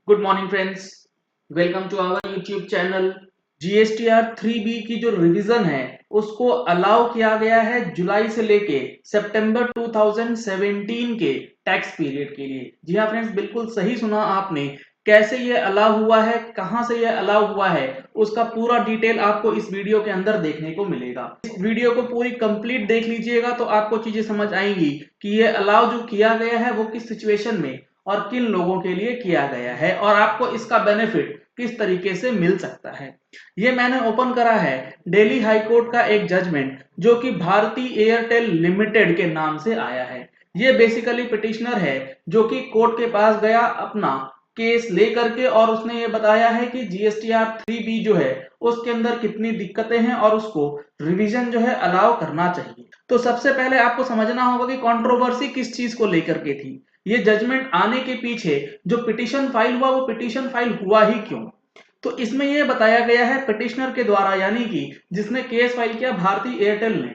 Good morning friends, welcome to our YouTube channel. GSTR 3B की जो revision है उसको अलाउ किया गया है जुलाई से लेके सितंबर 2017 के टैक्स पीरियड के लिए। जी हाँ फ्रेंड्स, बिल्कुल सही सुना आपने। कैसे ये अलाउ हुआ है, कहां से ये अलाउ हुआ है, उसका पूरा डिटेल आपको इस वीडियो के अंदर देखने को मिलेगा। इस वीडियो को पूरी कंप्लीट देख लीजिएगा तो आपको चीजें समझ आएंगी कि ये अलाउ जो किया गया है वो किस सिचुएशन में और किन लोगों के लिए किया गया है और आपको इसका बेनिफिट किस तरीके से मिल सकता है। ये मैंने ओपन करा है दिल्ली हाई कोर्ट का एक जजमेंट जो कि भारती एयरटेल लिमिटेड के नाम से आया है। ये बेसिकली पिटिशनर है जो कि कोर्ट के पास गया अपना केस लेकर के और उसने ये बताया है कि जीएसटीआर 3B जो है उसके अंदर कितनी दिक्कतें हैं और उसको रिवीजन जो है अलाउ करना चाहिए। तो सबसे पहले आपको समझना होगा कि कंट्रोवर्सी किस चीज को लेकर के थी। ये जजमेंट आने के पीछे जो पिटीशन फाइल हुआ वो पिटीशन फाइल हुआ ही क्यों। तो इसमें यह बताया गया है पिटिशनर के द्वारा, यानी कि जिसने केस फाइल किया भारती एयरटेल ने,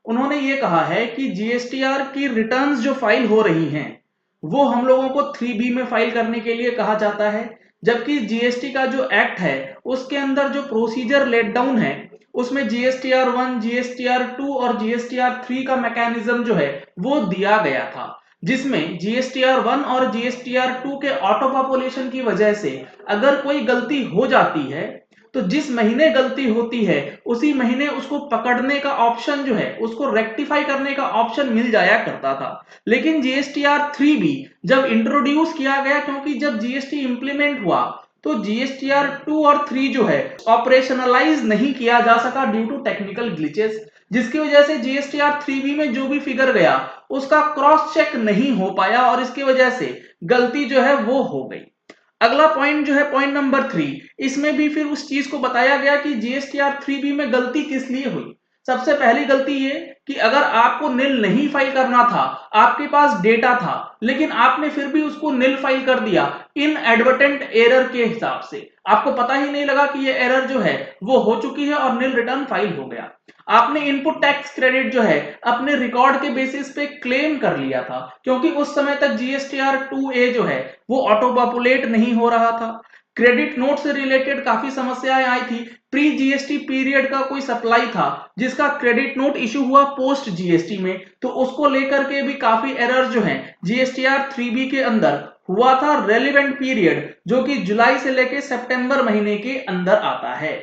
उन्होंने ये कहा है कि जीएसटीआर की रिटर्न्स जो फाइल हो रही हैं वो हम लोगों को 3B में फाइल करने के लिए कहा जाता है, जबकि जीएसटी का जो एक्ट है उसके अंदर जो प्रोसीजर लेट डाउन है उसमें जीएसटीआर 1, जीएसटीआर 2 और जीएसटीआर 3 का मैकेनिज्म जो है वो दिया गया था, जिसमें जीएसटीआर 1 और जीएसटीआर 2 के ऑटो पॉपुलेशन की वजह से अगर कोई गलती हो जाती है तो जिस महीने गलती होती है उसी महीने उसको पकड़ने का ऑप्शन जो है, उसको रेक्टिफाई करने का ऑप्शन मिल जाया करता था। लेकिन जीएसटीआर 3B जब इंट्रोड्यूस किया गया, क्योंकि जब जीएसटी इंप्लीमेंट हुआ तो जीएसटीआर 2 और 3 जो है ऑपरेशनलाइज नहीं किया जा सका ड्यू टू टेक्निकल ग्लिचेस, जिसकी वजह से जीएसटीआर 3B में जो भी फिगर गया उसका क्रॉस चेक नहीं हो पाया और इसकी वजह से गलती जो है वो हो गई। अगला पॉइंट जो है पॉइंट नंबर 3, इसमें भी फिर उस चीज को बताया गया कि जीएसटीआर 3B में गलती किस लिए हुई। सबसे पहली गलती ये कि अगर आपको निल नहीं फाइल करना था, आपके पास डेटा था लेकिन आपने फिर भी उसको निल फाइल कर दिया इन एडवर्टेंट एरर के हिसाब से, आपको पता ही नहीं लगा कि ये एरर जो है वो हो चुकी है और निल रिटर्न फाइल हो गया। आपने इनपुट टैक्स क्रेडिट जो है अपने रिकॉर्ड के बेसिस पे क्लेम कर लिया था, क्योंकि उस समय तक जीएसटीआर 2A जो है वो ऑटो पॉपुलेट नहीं हो रहा था। क्रेडिट नोट से रिलेटेड काफी समस्याएं आई थी। प्री जीएसटी पीरियड का कोई सप्लाई था जिसका क्रेडिट नोट इशू हुआ पोस्ट जीएसटी में, तो उसको लेकर के भी काफी एरर जो हैं जीएसटीआर 3B के अंदर हुआ था। रेलिवेंट पीरियड जो कि जुलाई से लेके सितंबर महीने के अंदर आता है।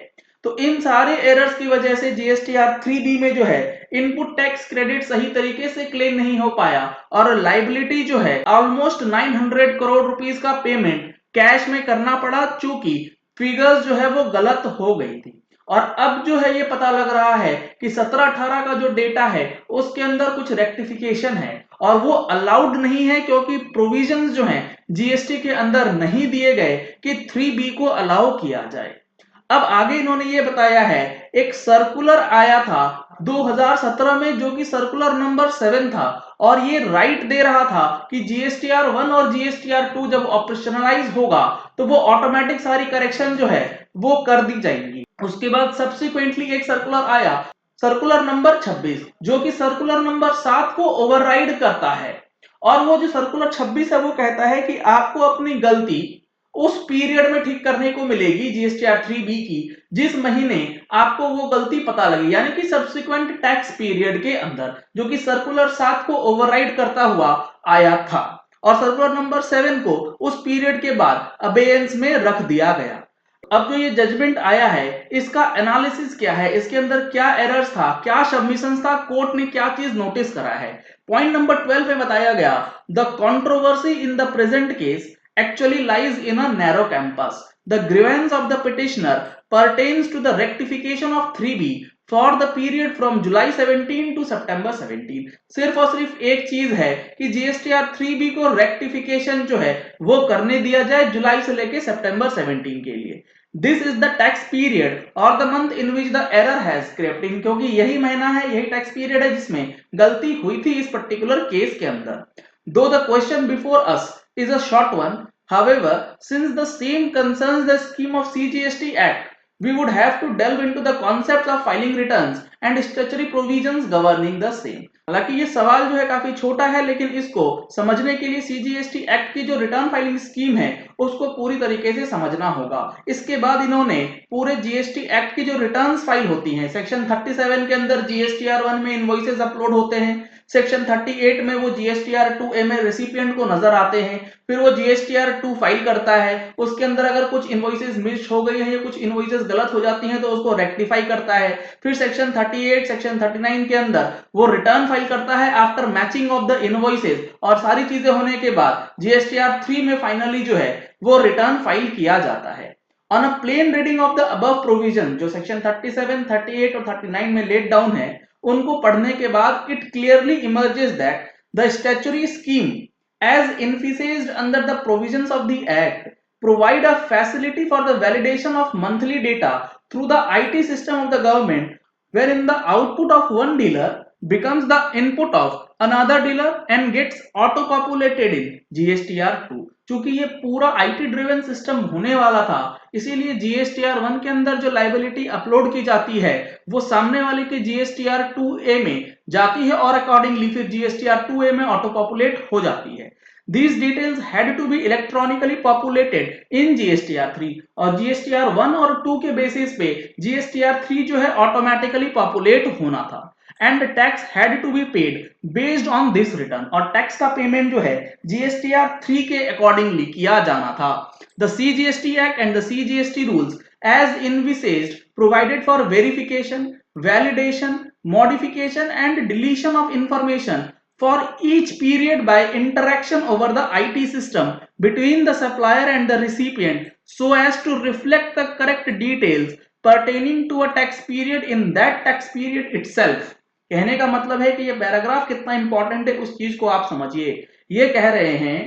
तो इन सारे एरर्स की वजह से जीएसटीआर 3B में जो है इनपुट टैक्स क्रेडिट सही तरीके से क्लेम नहीं हो पाया और लाइबिलिटी जो है ऑलमोस्ट 900 करोड़ रुपीस का पेमेंट कैश में करना पड़ा, चूंकि फिगर्स जो है वो गलत हो गई थी। और अब जो है ये पता लग रहा है कि 17-18 का जो डेटा है उसके अंदर कुछ रेक्टिफिकेशन है और वो अलाउड नहीं है, क्योंकि प्रोविजंस जो हैं जीएसटी के अंदर नहीं दिए गए कि 3B को अलाउ किया जाए। अब आगे इन्होंने ये बताया है, एक सर्कुलर आया था 2017 में जो कि सर्कुलर नंबर 7 था और ये राइट दे रहा था कि जीएसटीआर 1 और जीएसटीआर 2 जब ऑपरेशनलाइज होगा तो वो ऑटोमेटिक सारी करेक्शन जो है वो कर दी जाएंगी। उसके बाद सब्सिक्वेंटली एक सर्कुलर आया, सर्कुलर नंबर 26, जो कि सर्कुलर नंबर 7 को ओवरराइड करता है। और वो जो सर्कुलर 26 है वो कहता है कि आपको अपनी गलती उस पीरियड में ठीक करने को मिलेगी जीएसटीआर 3B की जिस महीने आपको वो गलती पता लगी, यानी कि सब्सिक्वेंट टैक्स पीरियड के अंदर, जो कि सर्कुलर 7 को ओवरराइड करता हुआ आया था और सर्कुलर नंबर 7 को उस पीरियड के बाद अबेयंस में रख दिया गया। अब जो ये जजमेंट आया है इसका एनालिसिस क्या है, इसके अंदर क्या एरर्स था, क्या सबमिशंस था, कोर्ट ने क्या चीज नोटिस करा है। पॉइंट नंबर 12 में बताया गया, the controversy in the present case actually lies in a narrow campus. The grievance of the petitioner pertains to the rectification of 3B for the period from July 17 to September 17। सिर्फ और सिर्फ एक चीज है कि जीएसटीआर 3B को rectification जो है वो करने दिया जाए जुलाई से लेके सितंबर 17 के लिए। This is the tax period और the month in which the error has crept in, क्योंकि यही महीना है, यही टैक्स पीरियड है जिसमें गलती हुई थी इस पर्टिकुलर केस के अंदर। Though the question before us is a short one, however, since the same concerns the scheme of CGST Act, we would have to delve into the concepts of filing returns and statutory provisions governing the same। हालांकि ये सवाल जो है काफी छोटा है, लेकिन इसको समझने के लिए सीजीएसटी एक्ट की जो रिटर्न फाइलिंग स्कीम है उसको पूरी तरीके से समझना होगा। इसके बाद इन्होंने पूरे जीएसटी एक्ट की जो रिटर्न्स फाइल होती हैं, सेक्शन 37 के अंदर जीएसटीआर 1 में इनवॉइसेस अपलोड होते हैं, सेक्शन 38 में वो जीएसटीआर 2A में रेसिपिएंट को नजर आते हैं, फिर वो जीएसटीआर 2 फाइल करता है, उसके अंदर अगर कुछ इनवॉइसेस मिस हो गई हैं या कुछ इनवॉइसेस गलत हो जाती हैं तो उसको रेक्टिफाई करता है। फिर सेक्शन 38 सेक्शन 39 के अंदर वो रिटर्न फाइल करता है after matching of the invoices, और सारी चीजें होने के बाद जीएसटीआर 3 में फाइनली जो है वो रिटर्न फाइल किया जाता है। On a plain reading of the above provision, जो सेक्शन 37, 38 और 39 में लेट डाउन है, उनको पढ़ने के बाद it clearly emerges that the statutory scheme as envisaged under the provisions of the act provide a facility for the validation of monthly data through the IT system of the government, wherein the output of one dealer becomes the input of another dealer and gets auto populated in GSTR 2। चूंकि ये पूरा IT driven system होने वाला था, इसीलिए GSTR 1 के अंदर जो लायबिलिटी अपलोड की जाती है वो सामने वाले के जीएसटीआर 2A में जाती है और अकॉर्डिंगली फिर जीएसटीआर 2A में ऑटो पॉपुलेट हो जाती है। These details had to be electronically populated in GSTR 3 और GSTR 1 और 2 के बेसिस पे GSTR 3 जो है ऑटोमेटिकली पॉपुलेट होना था, and tax had to be paid based on this return, और टैक्स का पेमेंट जो है GSTR 3 के अकॉर्डिंगली किया जाना था। The CGST Act and the CGST rules as envisaged provided for verification, validation, modification and deletion of information for each period by interaction over the IT system between the supplier and the recipient so as to reflect the correct details pertaining to a tax period in that tax period itself। कहने का मतलब है कि ये paragraph कितना important है उस चीज को आप समझिए। ये कह रहे हैं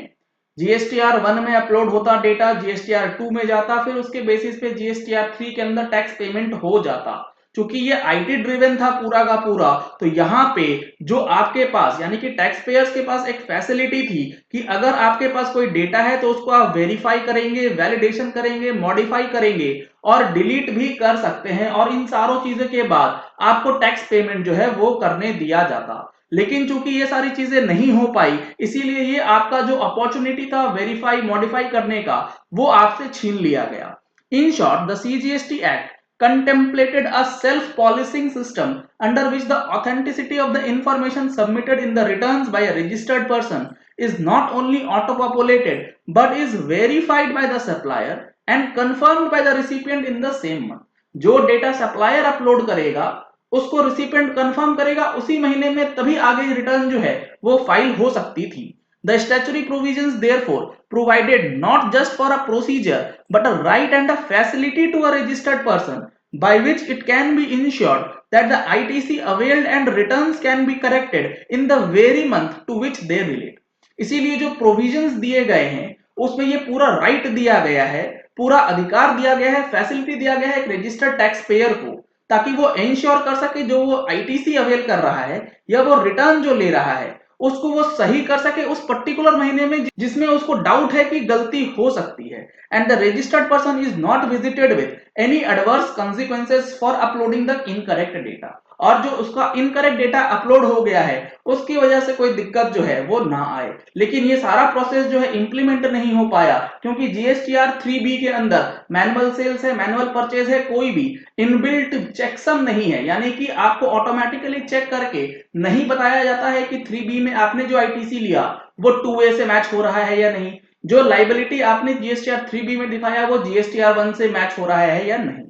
जीएसटीआर 1 में अपलोड होता डेटा, जीएसटीआर 2 में जाता, फिर उसके बेसिस पे जीएसटीआर 3 के अंदर टैक्स पेमेंट हो जाता। क्योंकि ये आईटी ड्रिवन था पूरा का पूरा, तो यहाँ पे जो आपके पास यानी कि टैक्स पेयर्स के पास एक फैसिलिटी थी कि अगर आपके पास कोई डेटा है तो उसको आप वेरीफाई करेंगे, वैलिडेशन करेंगे, मॉडिफाई करेंगे और डिलीट भी कर सकते हैं, और इन सारों चीजों के बाद आपको टैक्स पेमेंट जो है वो करने दिया जाता। लेकिन चूंकि ये सारी चीजें नहीं हो पाई, इसीलिए ये आपका जो अपॉर्चुनिटी था वेरीफाई मॉडिफाई करने का वो आपसे छीन लिया गया। In short, the CGST act contemplated a self-policing system under which the authenticity of the information submitted in the returns by a registered person is not only auto-populated but is verified by the supplier and confirmed by the recipient in the same month। जो data supplier upload करेगा उसको recipient confirm करेगा उसी महीने में, तभी आगे return जो है वो फाइल हो सकती थी। The statutory provisions therefore provided not just for a procedure but a right and a facility to a registered person by which it can be ensured that the ITC availed and returns can be corrected in the very month to which they relate। इसीलिए जो provisions दिए गए हैं उसमें ये पूरा right दिया गया है, पूरा अधिकार दिया गया है, फैसिलिटी दिया गया है एक रजिस्टर्ड टैक्स पेयर को, ताकि वो इंश्योर कर सके जो वो आईटीसी अवेल कर रहा है या वो रिटर्न जो ले रहा है उसको वो सही कर सके उस पर्टिकुलर महीने में जिसमें उसको डाउट है कि गलती हो सकती है। And the registered person is not visited with any adverse consequences for uploading the incorrect data, और जो उसका इनकरेक्ट डेटा अपलोड हो गया है उसकी वजह से कोई दिक्कत जो है वो ना आए। लेकिन ये सारा प्रोसेस जो है इंप्लीमेंट नहीं हो पाया क्योंकि जीएसटीआर 3B के अंदर मैनुअल सेल्स है, मैनुअल परचेज है, कोई भी इनबिल्ट चेकसम नहीं है, यानी कि आपको ऑटोमेटिकली चेक करके नहीं बताया जाता है कि 3B में आपने जो आईटीसी लिया वो 2A से मैच हो रहा है या नहीं, जो लाइबिलिटी आपने जीएसटीआर 3B में दिखाया वो जीएसटीआर 1 से मैच हो रहा है या नहीं।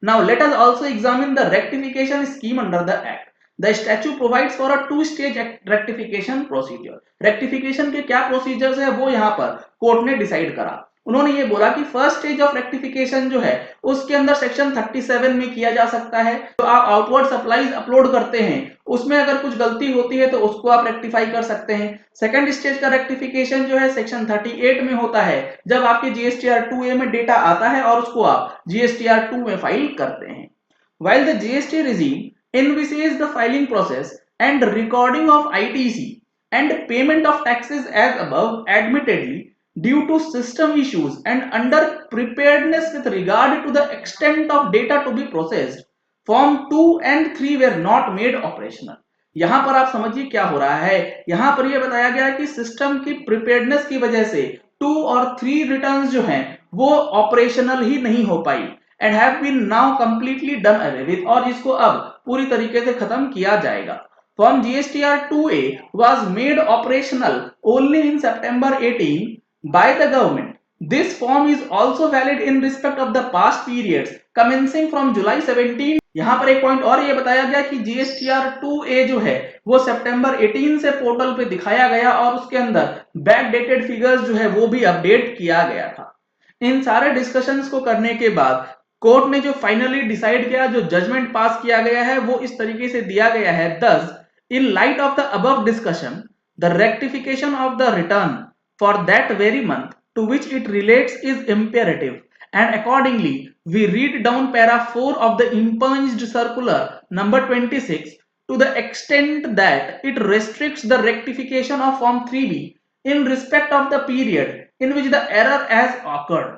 Now let us also examine the rectification scheme under the act। The statute provides for a two-stage rectification procedure। Rectification के क्या प्रोसीजर्स है वो यहाँ पर कोर्ट ने डिसाइड करा। उन्होंने ये बोला कि फर्स्ट स्टेज ऑफ रेक्टिफिकेशन जो है उसके अंदर सेक्शन 37 में किया जा सकता है। तो आप आउटवर्ड सप्लाईज अपलोड करते हैं उसमें अगर कुछ गलती होती है तो उसको आप रेक्टिफाई कर सकते हैं। सेकंड स्टेज का रेक्टिफिकेशन जो है सेक्शन 38 में होता है जब आपके जीएसटीआर 2A में डेटा आता है और उसको आप जीएसटीआर 2 में फाइल करते हैं। While the GST regime envisages the filing process and recording of ITC and payment of taxes as above, admittedly due to system issues and under preparedness with regard to the extent of data to be processed, form 2 and 3 were not made operational। यहां पर आप समझिए क्या हो रहा है। यहां पर यह बताया गया कि सिस्टम की प्रिपेयर्डनेस की वजह से 2 और 3 रिटर्न्स जो हैं वो ऑपरेशनल ही नहीं हो पाई and have been now completely done away with, और इसको अब पूरी तरीके से खत्म किया जाएगा। Form GSTR 2A was made operational only in September 18 by the government। This form is also valid in respect of the past periods commencing from July 17। यहां पर एक पॉइंट और ये बताया गया कि GSTR 2A जो है वो सितंबर 18 से पोर्टल पे दिखाया गया और उसके अंदर बैक डेटेड फिगर्स जो है वो भी अपडेट किया गया था। इन सारे डिस्कशंस को करने के बाद कोर्ट ने जो फाइनली डिसाइड किया, जो जजमेंट पास किया गया है वो इस तरीके से दिया गया है। दस, in light of the above discussion, the rectification of the return for that very month to which it relates is imperative, and accordingly we read down para 4 of the impunged circular number 26 to the extent that it restricts the rectification of form 3b in respect of the period in which the error has occurred।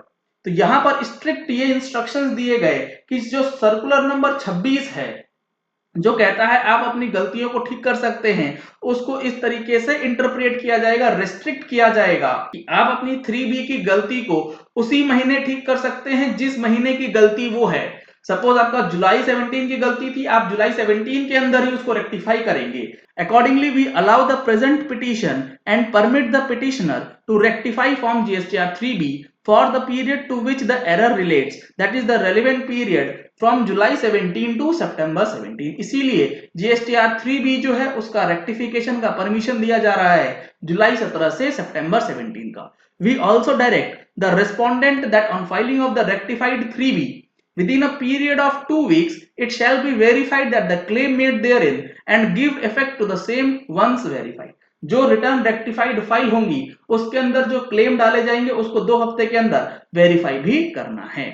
तो यहां पर strict ये instructions दिए गए कि जो circular number 26 है जो कहता है आप अपनी गलतियों को ठीक कर सकते हैं, उसको इस तरीके से इंटरप्रेट किया जाएगा, रेस्ट्रिक्ट किया जाएगा कि आप अपनी 3B की गलती को उसी महीने ठीक कर सकते हैं जिस महीने की गलती वो है। सपोज आपका जुलाई 17 की गलती थी, आप जुलाई 17 के अंदर ही उसको रेक्टिफाई करेंगे। Accordingly we allow the present petition and permit the petitioner to rectify form GSTR 3B for the period to which the error relates, that is the relevant period from July 17 to September 17। इसीलिए GSTR 3B जो है उसका rectification का permission दिया जा रहा है जुलाई 17 से सितंबर 17 का। We also direct the respondent that on filing of the rectified 3B within a period of 2 weeks it shall be verified that the claim made therein and give effect to the same once verified। जो return rectified file होंगी उसके अंदर जो claim डाले जाएंगे उसको 2 हफ्ते के अंदर वेरीफाई भी करना है।